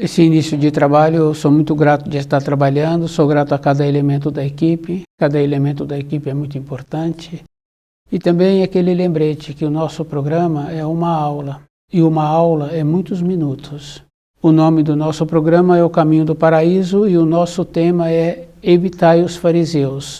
esse início de trabalho, eu sou muito grato de estar trabalhando, sou grato a cada elemento da equipe é muito importante. E também aquele lembrete que o nosso programa é uma aula, e uma aula é muitos minutos. O nome do nosso programa é O Caminho do Paraíso e o nosso tema é Evitai os Fariseus.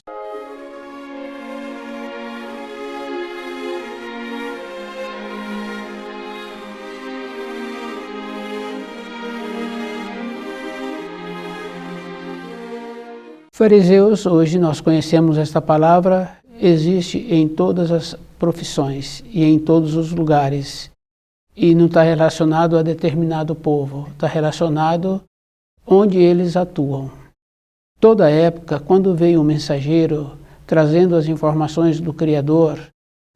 Fariseus, hoje nós conhecemos esta palavra, existe em todas as profissões e em todos os lugares. E não está relacionado a determinado povo, está relacionado onde eles atuam. Toda época, quando veio um mensageiro trazendo as informações do Criador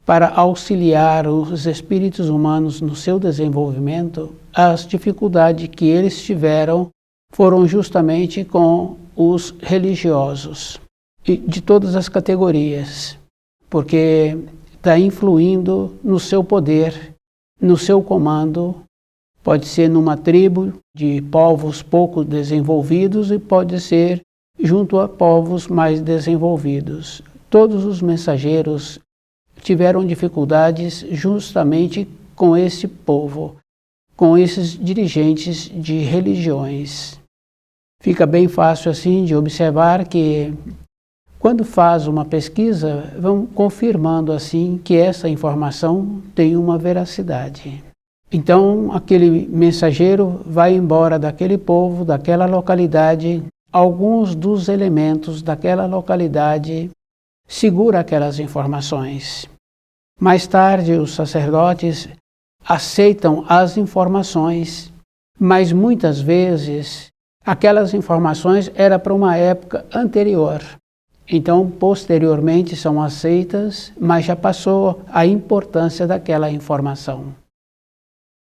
para auxiliar os espíritos humanos no seu desenvolvimento, as dificuldades que eles tiveram foram justamente com os religiosos, e de todas as categorias, porque está influindo no seu poder, no seu comando. Pode ser numa tribo de povos pouco desenvolvidos e pode ser junto a povos mais desenvolvidos. Todos os mensageiros tiveram dificuldades justamente com esse povo, com esses dirigentes de religiões. Fica bem fácil assim de observar que quando faz uma pesquisa, vão confirmando assim que essa informação tem uma veracidade. Então, aquele mensageiro vai embora daquele povo, daquela localidade, alguns dos elementos daquela localidade segura aquelas informações. Mais tarde, os sacerdotes aceitam as informações, mas muitas vezes aquelas informações eram para uma época anterior. Então, posteriormente são aceitas, mas já passou a importância daquela informação.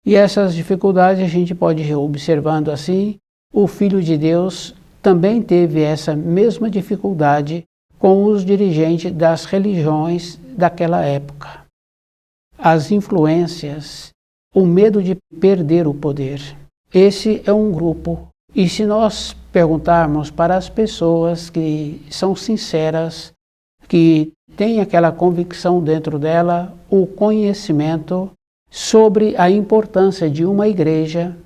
E essas dificuldades a gente pode ir observando assim. O Filho de Deus também teve essa mesma dificuldade com os dirigentes das religiões daquela época. As influências, o medo de perder o poder. Esse é um grupo. E se nós perguntarmos para as pessoas que são sinceras, que têm aquela convicção dentro dela, o conhecimento sobre a importância de uma igreja,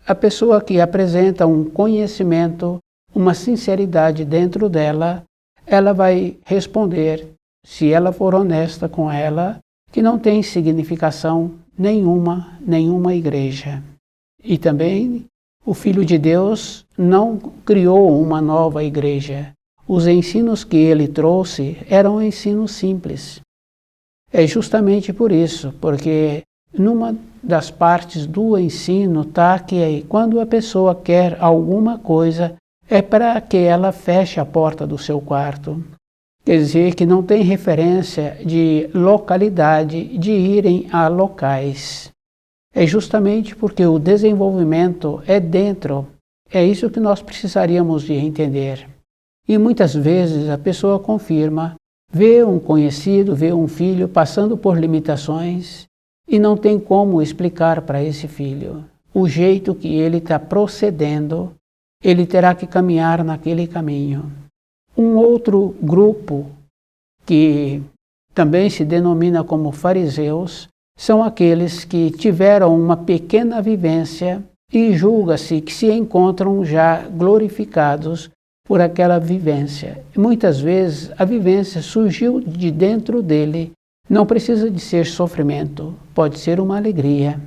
a pessoa que apresenta um conhecimento, uma sinceridade dentro dela, ela vai responder, se ela for honesta com ela, que não tem significação nenhuma igreja. E também o Filho de Deus não criou uma nova igreja. Os ensinos que ele trouxe eram ensinos simples. É justamente por isso, porque numa das partes do ensino está que quando a pessoa quer alguma coisa, é para que ela feche a porta do seu quarto. Quer dizer que não tem referência de localidade, de irem a locais. É justamente porque o desenvolvimento é dentro. É isso que nós precisaríamos de entender. E muitas vezes a pessoa confirma, vê um conhecido, vê um filho passando por limitações e não tem como explicar para esse filho o jeito que ele está procedendo, ele terá que caminhar naquele caminho. Um outro grupo que também se denomina como fariseus são aqueles que tiveram uma pequena vivência e julga-se que se encontram já glorificados por aquela vivência. Muitas vezes a vivência surgiu de dentro dele, não precisa de ser sofrimento, pode ser uma alegria.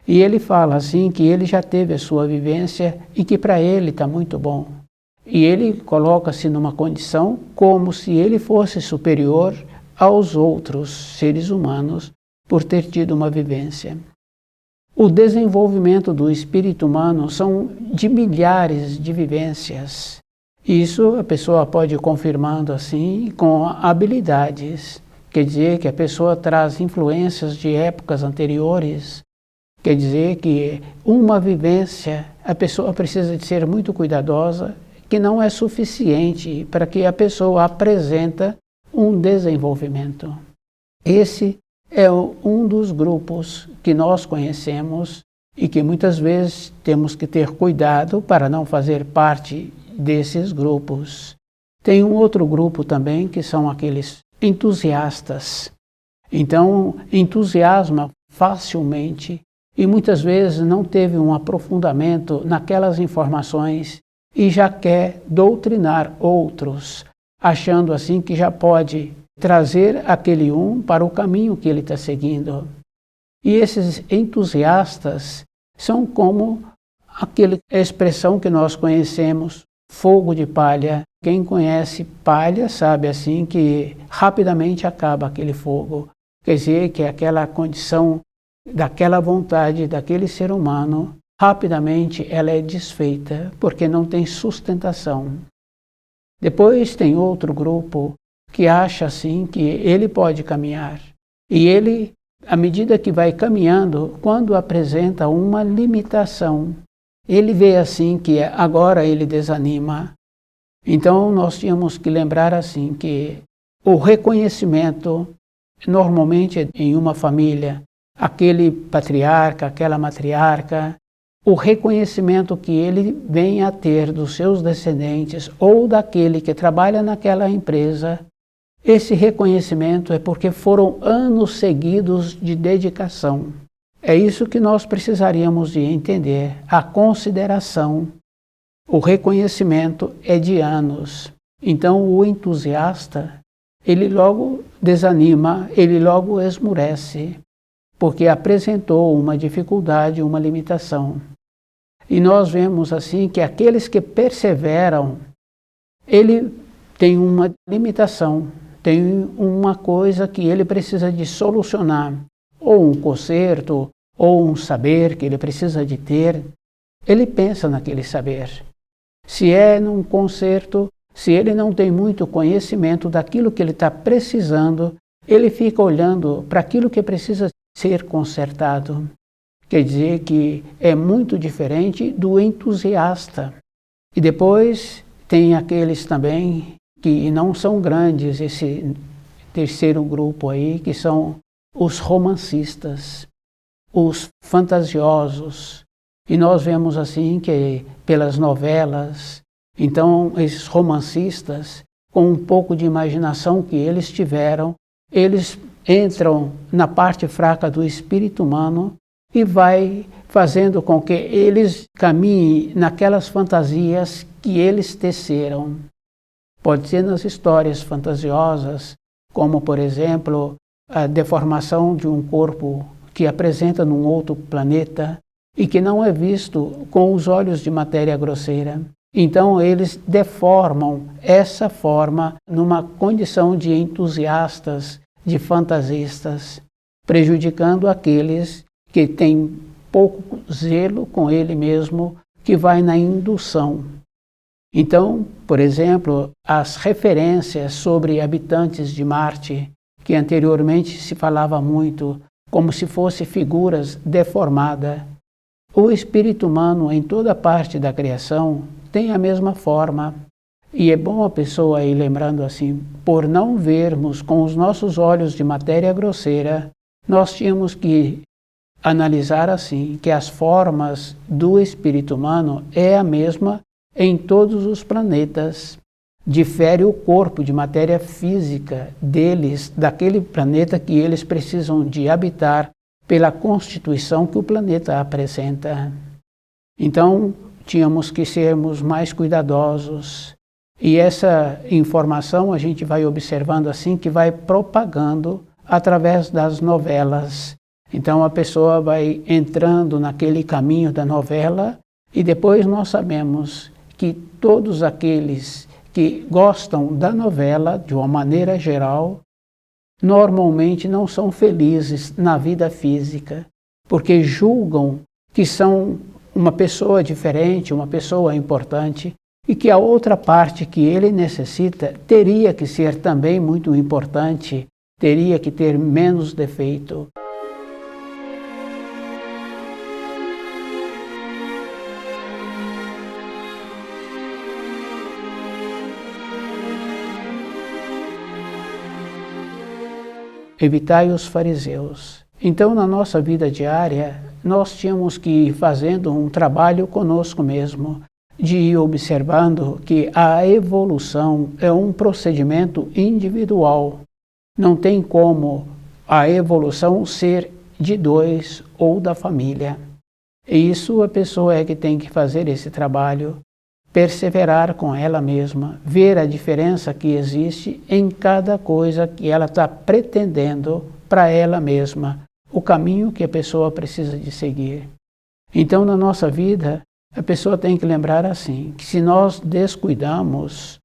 E ele fala assim que ele já teve a sua vivência e que para ele está muito bom. E ele coloca-se numa condição como se ele fosse superior aos outros seres humanos por ter tido uma vivência. O desenvolvimento do espírito humano são de milhares de vivências. Isso a pessoa pode ir confirmando assim com habilidades. Quer dizer que a pessoa traz influências de épocas anteriores. Quer dizer que uma vivência, a pessoa precisa de ser muito cuidadosa, que não é suficiente para que a pessoa apresenta um desenvolvimento. Esse é um dos grupos que nós conhecemos e que muitas vezes temos que ter cuidado para não fazer parte desses grupos. Tem um outro grupo também que são aqueles entusiastas. Então, entusiasma facilmente e muitas vezes não teve um aprofundamento naquelas informações e já quer doutrinar outros, achando assim que já pode trazer aquele para o caminho que ele está seguindo. E esses entusiastas são como aquela expressão que nós conhecemos, fogo de palha. Quem conhece palha sabe assim que rapidamente acaba aquele fogo. Quer dizer que aquela condição, daquela vontade daquele ser humano, rapidamente ela é desfeita, porque não tem sustentação. Depois tem outro grupo que acha assim que ele pode caminhar. E ele, à medida que vai caminhando, quando apresenta uma limitação, ele vê assim que agora ele desanima. Então nós tínhamos que lembrar assim que o reconhecimento, normalmente em uma família, aquele patriarca, aquela matriarca, o reconhecimento que ele vem a ter dos seus descendentes ou daquele que trabalha naquela empresa, esse reconhecimento é porque foram anos seguidos de dedicação. É isso que nós precisaríamos de entender, a consideração. O reconhecimento é de anos. Então o entusiasta, ele logo desanima, ele logo esmurece, porque apresentou uma dificuldade, uma limitação. E nós vemos assim que aqueles que perseveram, ele tem uma limitação, tem uma coisa que ele precisa de solucionar, ou um conserto, ou um saber que ele precisa de ter. Ele pensa naquele saber. Se é num conserto, se ele não tem muito conhecimento daquilo que ele está precisando, ele fica olhando para aquilo que precisa ser consertado. Quer dizer que é muito diferente do entusiasta. E depois tem aqueles também que não são grandes, esse terceiro grupo aí, que são os romancistas, os fantasiosos. E nós vemos assim que pelas novelas, então esses romancistas, com um pouco de imaginação que eles tiveram, eles entram na parte fraca do espírito humano e vai fazendo com que eles caminhem naquelas fantasias que eles teceram. Pode ser nas histórias fantasiosas, como por exemplo a deformação de um corpo que apresenta num outro planeta e que não é visto com os olhos de matéria grosseira. Então eles deformam essa forma numa condição de entusiastas, de fantasistas, prejudicando aqueles que têm pouco zelo com ele mesmo, que vai na indução. Então, por exemplo, as referências sobre habitantes de Marte, que anteriormente se falava muito, como se fossem figuras deformadas. O espírito humano, em toda parte da criação, tem a mesma forma. E é bom a pessoa ir lembrando assim, por não vermos com os nossos olhos de matéria grosseira, nós tínhamos que analisar assim, que as formas do espírito humano é a mesma em todos os planetas. Difere o corpo de matéria física deles, daquele planeta que eles precisam de habitar pela constituição que o planeta apresenta. Então, tínhamos que sermos mais cuidadosos. E essa informação a gente vai observando assim, que vai propagando através das novelas. Então a pessoa vai entrando naquele caminho da novela e depois nós sabemos que todos aqueles que gostam da novela, de uma maneira geral, normalmente não são felizes na vida física, porque julgam que são uma pessoa diferente, uma pessoa importante, e que a outra parte que ele necessita teria que ser também muito importante, teria que ter menos defeito. Evitai os fariseus. Então, na nossa vida diária, nós tínhamos que ir fazendo um trabalho conosco mesmo, de ir observando que a evolução é um procedimento individual. Não tem como a evolução ser de dois ou da família. E isso a pessoa é que tem que fazer esse trabalho, perseverar com ela mesma, ver a diferença que existe em cada coisa que ela está pretendendo para ela mesma, o caminho que a pessoa precisa de seguir. Então, na nossa vida, a pessoa tem que lembrar assim, que se nós descuidamos,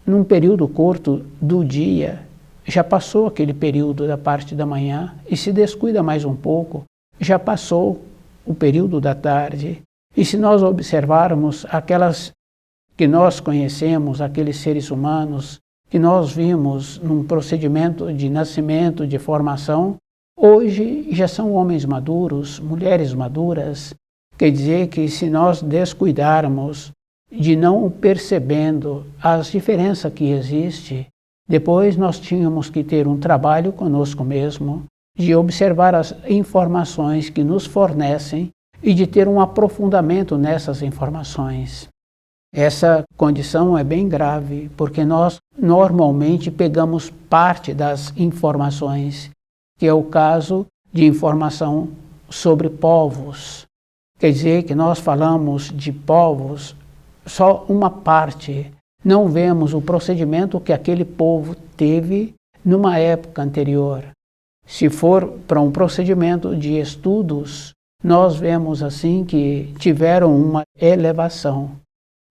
num período curto do dia, já passou aquele período da parte da manhã, e se descuida mais um pouco, já passou o período da tarde. E se nós observarmos aquelas que nós conhecemos, aqueles seres humanos que nós vimos num procedimento de nascimento, de formação, hoje já são homens maduros, mulheres maduras. Quer dizer que se nós descuidarmos de não percebendo as diferenças que existem, depois nós tínhamos que ter um trabalho conosco mesmo, de observar as informações que nos fornecem e de ter um aprofundamento nessas informações. Essa condição é bem grave, porque nós normalmente pegamos parte das informações, que é o caso de informação sobre povos. Quer dizer que nós falamos de povos só uma parte, não vemos o procedimento que aquele povo teve numa época anterior. Se for para um procedimento de estudos, nós vemos assim que tiveram uma elevação.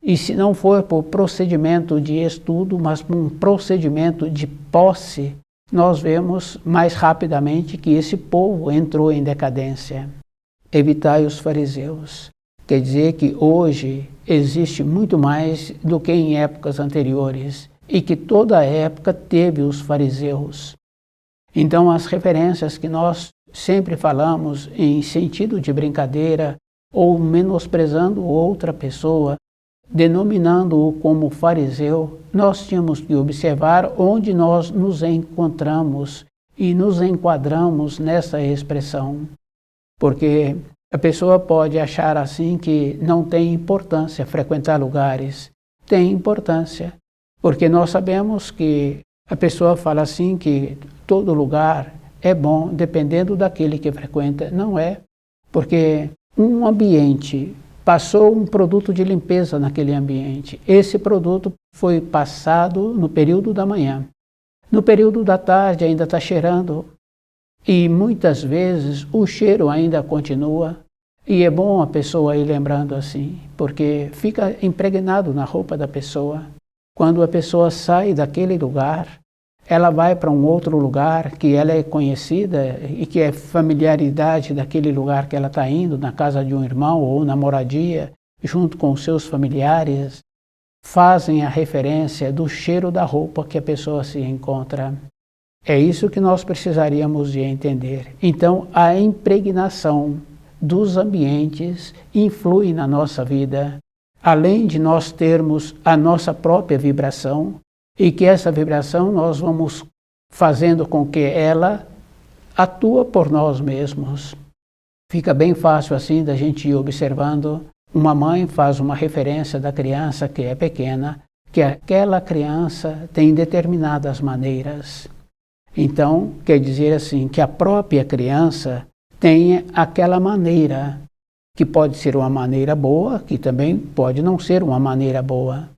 E se não for por procedimento de estudo, mas por um procedimento de posse, nós vemos mais rapidamente que esse povo entrou em decadência. Evitai os fariseus. Quer dizer que hoje existe muito mais do que em épocas anteriores, e que toda época teve os fariseus. Então, as referências que nós sempre falamos em sentido de brincadeira ou menosprezando outra pessoa, denominando-o como fariseu, nós tínhamos que observar onde nós nos encontramos e nos enquadramos nessa expressão. Porque a pessoa pode achar assim que não tem importância frequentar lugares. Tem importância, porque nós sabemos que a pessoa fala assim que todo lugar é bom dependendo daquele que frequenta. Não é, porque um ambiente passou um produto de limpeza naquele ambiente. Esse produto foi passado no período da manhã. No período da tarde ainda está cheirando e muitas vezes o cheiro ainda continua. E é bom a pessoa ir lembrando assim, porque fica impregnado na roupa da pessoa. Quando a pessoa sai daquele lugar, ela vai para um outro lugar que ela é conhecida e que é familiaridade daquele lugar que ela está indo, na casa de um irmão ou na moradia, junto com os seus familiares, fazem a referência do cheiro da roupa que a pessoa se encontra. É isso que nós precisaríamos de entender. Então, a impregnação dos ambientes influi na nossa vida, além de nós termos a nossa própria vibração, e que essa vibração nós vamos fazendo com que ela atua por nós mesmos. Fica bem fácil assim da gente ir observando. Uma mãe faz uma referência da criança que é pequena, que aquela criança tem determinadas maneiras. Então, quer dizer assim, que a própria criança tem aquela maneira, que pode ser uma maneira boa, que também pode não ser uma maneira boa.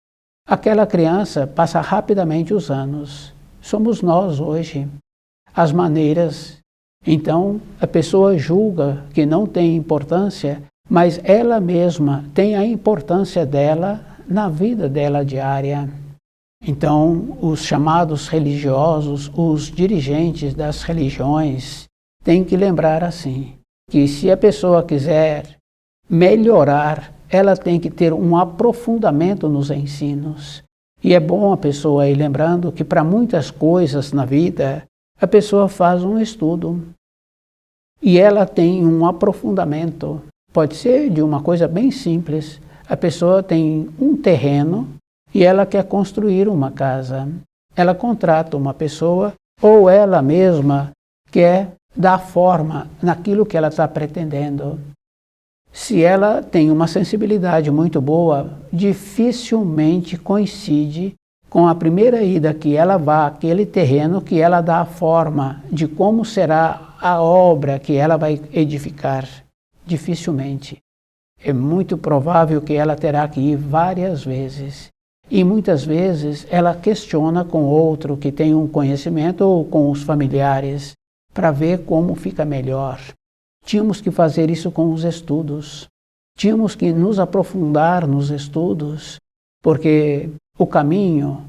Aquela criança passa rapidamente os anos. Somos nós hoje. As maneiras. Então, a pessoa julga que não tem importância, mas ela mesma tem a importância dela na vida dela diária. Então, os chamados religiosos, os dirigentes das religiões, têm que lembrar assim, que se a pessoa quiser melhorar, ela tem que ter um aprofundamento nos ensinos. E é bom a pessoa ir lembrando que para muitas coisas na vida, a pessoa faz um estudo. E ela tem um aprofundamento. Pode ser de uma coisa bem simples. A pessoa tem um terreno e ela quer construir uma casa. Ela contrata uma pessoa ou ela mesma quer dar forma naquilo que ela está pretendendo. Se ela tem uma sensibilidade muito boa, dificilmente coincide com a primeira ida que ela vá àquele terreno que ela dá a forma de como será a obra que ela vai edificar. Dificilmente. É muito provável que ela terá que ir várias vezes. E muitas vezes ela questiona com outro que tem um conhecimento ou com os familiares para ver como fica melhor. Tínhamos que fazer isso com os estudos. Tínhamos que nos aprofundar nos estudos, porque o caminho,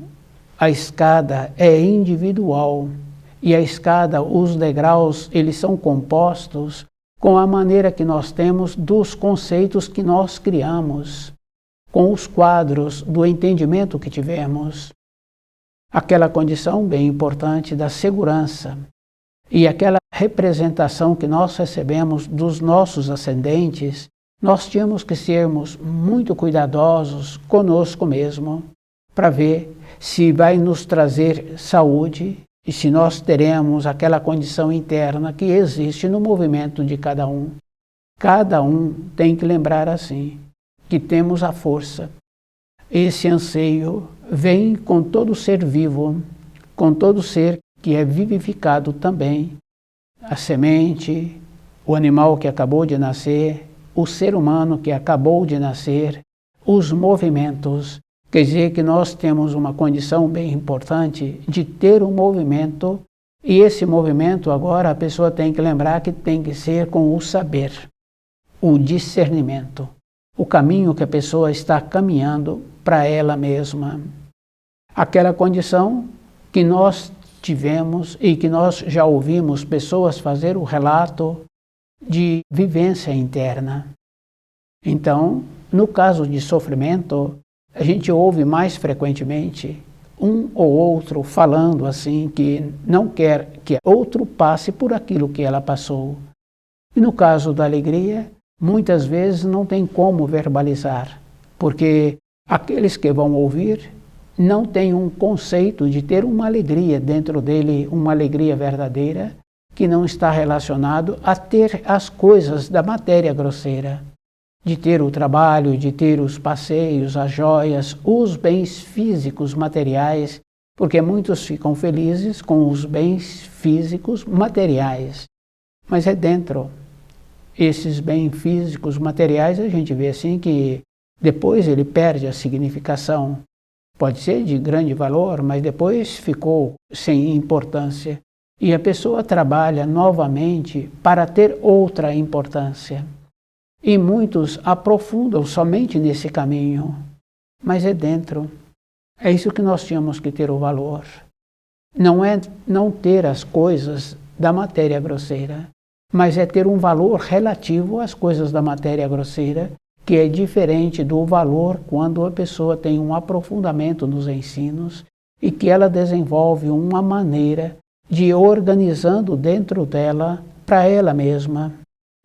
a escada é individual. E a escada, os degraus, eles são compostos com a maneira que nós temos dos conceitos que nós criamos, com os quadros do entendimento que tivemos. Aquela condição bem importante da segurança e aquela representação que nós recebemos dos nossos ascendentes, nós tínhamos que sermos muito cuidadosos conosco mesmo, para ver se vai nos trazer saúde e se nós teremos aquela condição interna que existe no movimento de cada um. Cada um tem que lembrar assim, que temos a força. Esse anseio vem com todo ser vivo, com todo ser que é vivificado também. A semente, o animal que acabou de nascer, o ser humano que acabou de nascer, os movimentos. Quer dizer que nós temos uma condição bem importante de ter um movimento, e esse movimento agora a pessoa tem que lembrar que tem que ser com o saber, o discernimento, o caminho que a pessoa está caminhando para ela mesma. Aquela condição que nós tivemos e que nós já ouvimos pessoas fazer o relato de vivência interna. Então, no caso de sofrimento, a gente ouve mais frequentemente um ou outro falando assim que não quer que outro passe por aquilo que ela passou. E no caso da alegria, muitas vezes não tem como verbalizar, porque aqueles que vão ouvir não têm um conceito de ter uma alegria dentro dele, uma alegria verdadeira, que não está relacionado a ter as coisas da matéria grosseira. De ter o trabalho, de ter os passeios, as joias, os bens físicos materiais, porque muitos ficam felizes com os bens físicos materiais. Mas é dentro. Esses bens físicos materiais, a gente vê assim que depois ele perde a significação. Pode ser de grande valor, mas depois ficou sem importância. E a pessoa trabalha novamente para ter outra importância. E muitos aprofundam somente nesse caminho, mas é dentro. É isso que nós tínhamos que ter o valor. Não é não ter as coisas da matéria grosseira, mas é ter um valor relativo às coisas da matéria grosseira, que é diferente do valor quando a pessoa tem um aprofundamento nos ensinos e que ela desenvolve uma maneira de ir organizando dentro dela para ela mesma.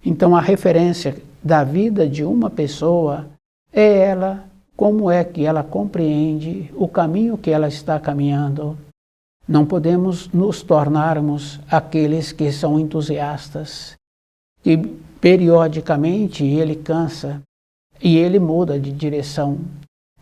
Então a referência da vida de uma pessoa é ela, como é que ela compreende o caminho que ela está caminhando. Não podemos nos tornarmos aqueles que são entusiastas, que periodicamente ele cansa e ele muda de direção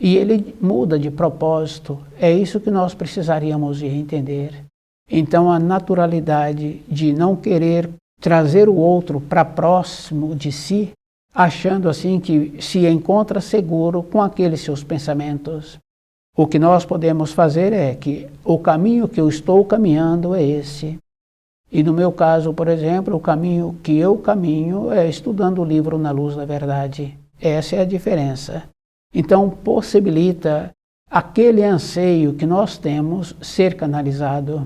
e ele muda de propósito. É isso que nós precisaríamos de entender. Então a naturalidade de não querer trazer o outro para próximo de si, achando assim que se encontra seguro com aqueles seus pensamentos. O que nós podemos fazer é que o caminho que eu estou caminhando é esse. E no meu caso, por exemplo, o caminho que eu caminho é estudando o livro Na Luz da Verdade. Essa é a diferença. Então possibilita aquele anseio que nós temos ser canalizado.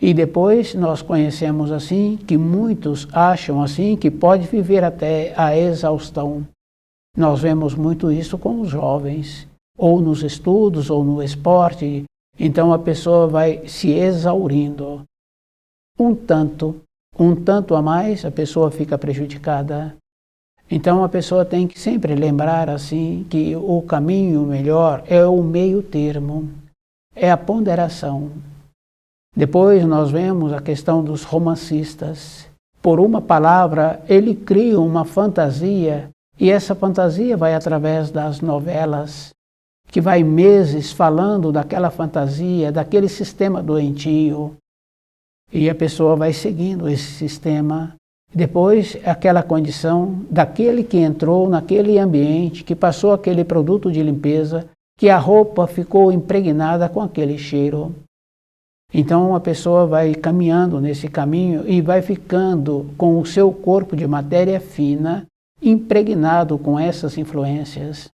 E depois nós conhecemos assim que muitos acham assim que pode viver até a exaustão. Nós vemos muito isso com os jovens, ou nos estudos, ou no esporte. Então a pessoa vai se exaurindo. Um tanto a mais, a pessoa fica prejudicada. Então a pessoa tem que sempre lembrar assim que o caminho melhor é o meio termo, é a ponderação. Depois nós vemos a questão dos romancistas, por uma palavra, ele cria uma fantasia, e essa fantasia vai através das novelas, que vai meses falando daquela fantasia, daquele sistema doentio, e a pessoa vai seguindo esse sistema. Depois, aquela condição daquele que entrou naquele ambiente, que passou aquele produto de limpeza, que a roupa ficou impregnada com aquele cheiro. Então a pessoa vai caminhando nesse caminho e vai ficando com o seu corpo de matéria fina impregnado com essas influências.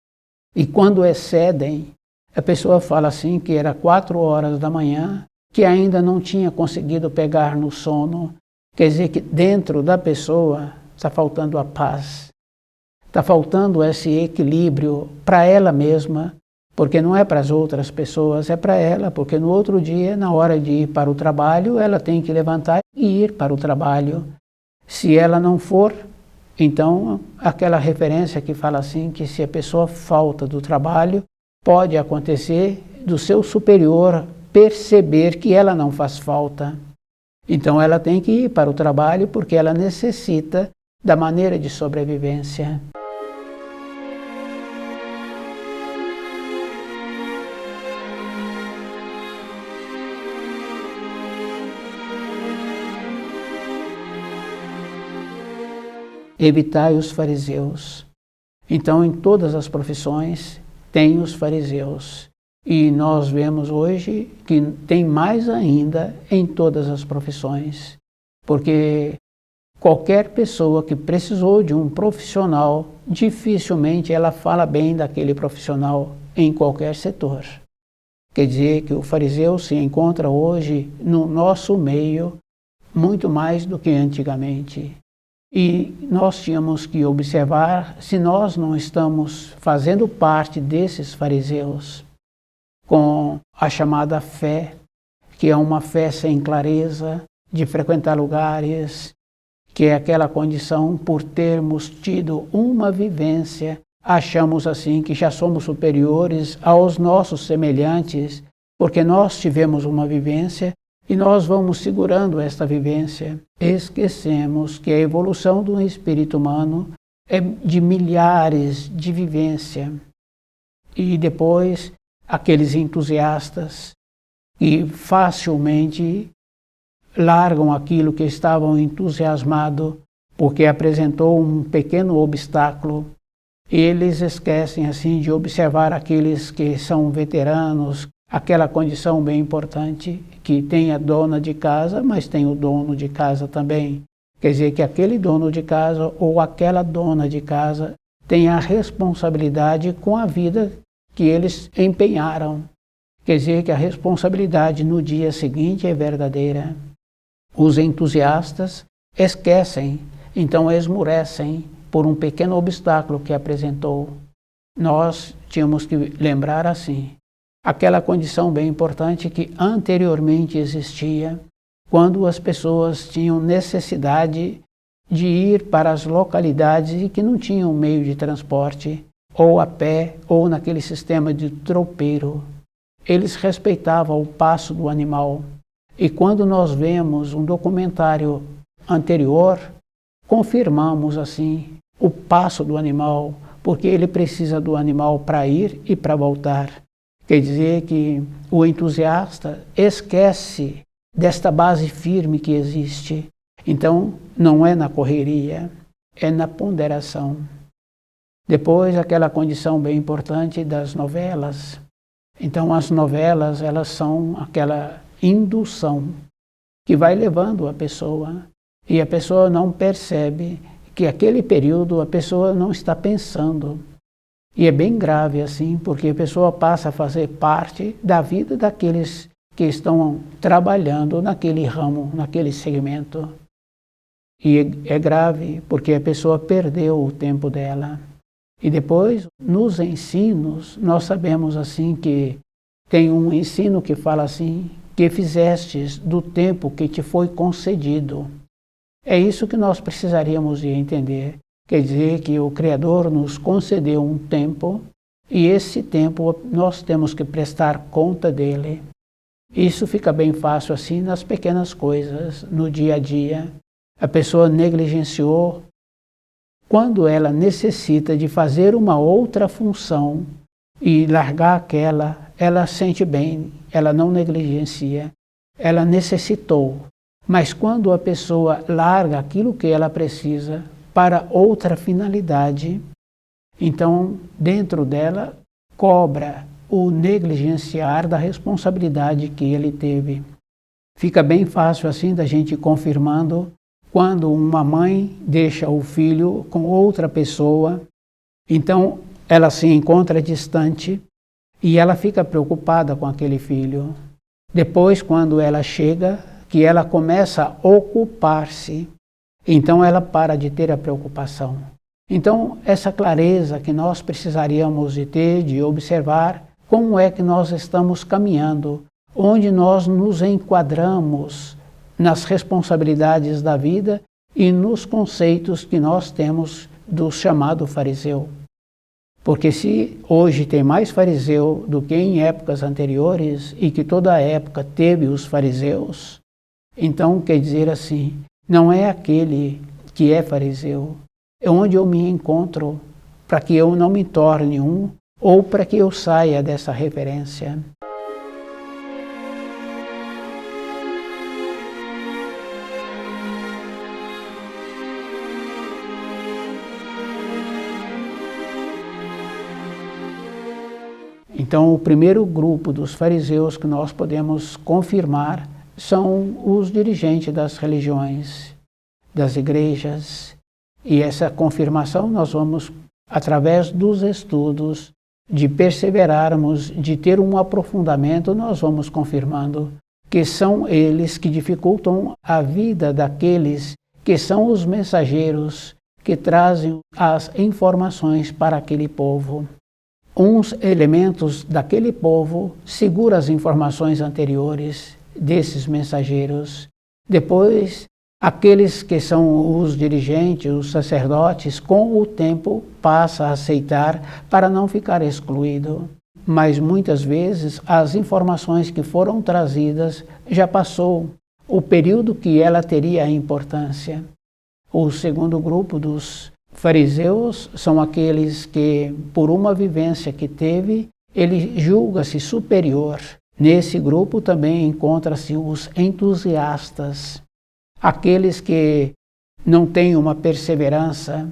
E quando excedem, a pessoa fala assim que era 4 horas da manhã, que ainda não tinha conseguido pegar no sono. Quer dizer que dentro da pessoa está faltando a paz, está faltando esse equilíbrio para ela mesma, porque não é para as outras pessoas, é para ela, porque no outro dia, na hora de ir para o trabalho, ela tem que levantar e ir para o trabalho. Se ela não for, então aquela referência que fala assim, que se a pessoa falta do trabalho, pode acontecer do seu superior perceber que ela não faz falta. Então ela tem que ir para o trabalho porque ela necessita da maneira de sobrevivência. Evitai os fariseus. Então, em todas as profissões, tem os fariseus. E nós vemos hoje que tem mais ainda em todas as profissões. Porque qualquer pessoa que precisou de um profissional, dificilmente ela fala bem daquele profissional em qualquer setor. Quer dizer que o fariseu se encontra hoje no nosso meio muito mais do que antigamente. E nós tínhamos que observar se nós não estamos fazendo parte desses fariseus com a chamada fé, que é uma fé sem clareza, de frequentar lugares, que é aquela condição por termos tido uma vivência, achamos assim que já somos superiores aos nossos semelhantes, porque nós tivemos uma vivência e nós vamos segurando esta vivência. Esquecemos que a evolução do espírito humano é de milhares de vivência. E depois, aqueles entusiastas que facilmente largam aquilo que estavam entusiasmados porque apresentou um pequeno obstáculo. Eles esquecem assim de observar aqueles que são veteranos, aquela condição bem importante, que tem a dona de casa, mas tem o dono de casa também. Quer dizer que aquele dono de casa ou aquela dona de casa tem a responsabilidade com a vida que eles empenharam. Quer dizer que a responsabilidade no dia seguinte é verdadeira. Os entusiastas esquecem, então esmurecem por um pequeno obstáculo que apresentou. Nós tínhamos que lembrar assim, aquela condição bem importante que anteriormente existia, quando as pessoas tinham necessidade de ir para as localidades e que não tinham meio de transporte, ou a pé, ou naquele sistema de tropeiro. Eles respeitavam o passo do animal. E quando nós vemos um documentário anterior, confirmamos assim o passo do animal, porque ele precisa do animal para ir e para voltar. Quer dizer que o entusiasta esquece desta base firme que existe. Então, não é na correria, é na ponderação. Depois, aquela condição bem importante das novelas. Então, as novelas, elas são aquela indução que vai levando a pessoa, e a pessoa não percebe que aquele período a pessoa não está pensando. E é bem grave assim, porque a pessoa passa a fazer parte da vida daqueles que estão trabalhando naquele ramo, naquele segmento. E é grave porque a pessoa perdeu o tempo dela. E depois, nos ensinos, nós sabemos assim que tem um ensino que fala assim, que fizestes do tempo que te foi concedido. É isso que nós precisaríamos de entender. Quer dizer que o Criador nos concedeu um tempo e esse tempo nós temos que prestar conta dele. Isso fica bem fácil assim nas pequenas coisas, no dia a dia. a pessoa negligenciou. Quando ela necessita de fazer uma outra função e largar aquela, ela sente bem, ela não negligencia, ela necessitou. Mas quando a pessoa larga aquilo que ela precisa para outra finalidade, então dentro dela cobra o negligenciar da responsabilidade que ele teve. Fica bem fácil assim da gente ir confirmando quando uma mãe deixa o filho com outra pessoa, então ela se encontra distante e ela fica preocupada com aquele filho. Depois, quando ela chega, que ela começa a ocupar-se, então ela para de ter a preocupação. Então, essa clareza que nós precisaríamos de ter, de observar como é que nós estamos caminhando, onde nós nos enquadramos nas responsabilidades da vida e nos conceitos que nós temos do chamado fariseu. Porque se hoje tem mais fariseu do que em épocas anteriores e que toda época teve os fariseus, então quer dizer assim, não é aquele que é fariseu, é onde eu me encontro para que eu não me torne um ou para que eu saia dessa referência. Então, o primeiro grupo dos fariseus que nós podemos confirmar são os dirigentes das religiões, das igrejas. E essa confirmação nós vamos, através dos estudos, de perseverarmos, de ter um aprofundamento, nós vamos confirmando que são eles que dificultam a vida daqueles que são os mensageiros que trazem as informações para aquele povo. Uns elementos daquele povo seguram as informações anteriores desses mensageiros. Depois, aqueles que são os dirigentes, os sacerdotes, com o tempo passa a aceitar para não ficar excluído. Mas muitas vezes as informações que foram trazidas já passou o período que ela teria importância. O segundo grupo dos fariseus são aqueles que, por uma vivência que teve, ele julga-se superior. Nesse grupo também encontra-se os entusiastas, aqueles que não têm uma perseverança,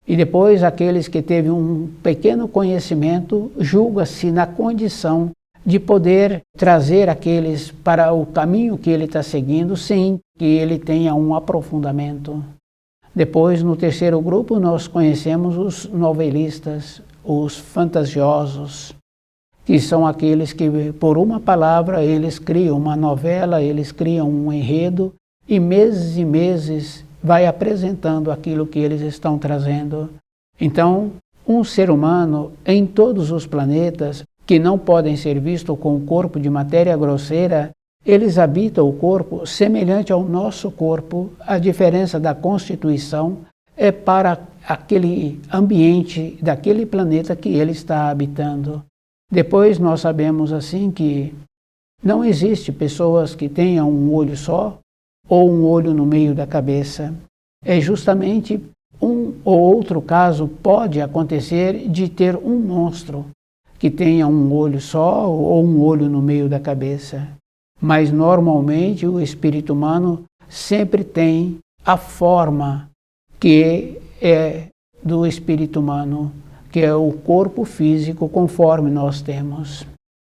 e depois aqueles que teve um pequeno conhecimento, julga-se na condição de poder trazer aqueles para o caminho que ele está seguindo, sem que ele tenha um aprofundamento. Depois, no terceiro grupo, nós conhecemos os novelistas, os fantasiosos, que são aqueles que, por uma palavra, eles criam uma novela, eles criam um enredo, e meses vai apresentando aquilo que eles estão trazendo. Então, um ser humano em todos os planetas, que não podem ser vistos com o corpo de matéria grosseira, eles habitam o corpo semelhante ao nosso corpo. A diferença da constituição é para aquele ambiente daquele planeta que ele está habitando. Depois nós sabemos assim que não existe pessoas que tenham um olho só ou um olho no meio da cabeça. É justamente um ou outro caso pode acontecer de ter um monstro que tenha um olho só ou um olho no meio da cabeça. Mas normalmente o espírito humano sempre tem a forma que é do espírito humano, que é o corpo físico conforme nós temos.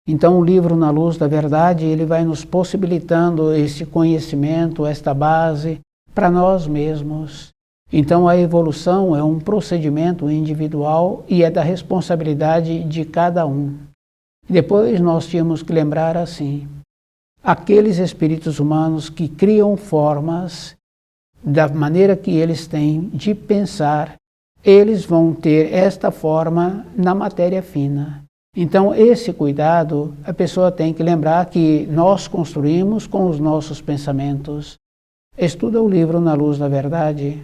Então o livro Na Luz da Verdade, ele vai nos possibilitando esse conhecimento, esta base para nós mesmos. Então a evolução é um procedimento individual e é da responsabilidade de cada um. Depois nós tínhamos que lembrar assim, aqueles espíritos humanos que criam formas da maneira que eles têm de pensar, eles vão ter esta forma na matéria fina. Então, esse cuidado, a pessoa tem que lembrar que nós construímos com os nossos pensamentos. Estuda o livro Na Luz da Verdade.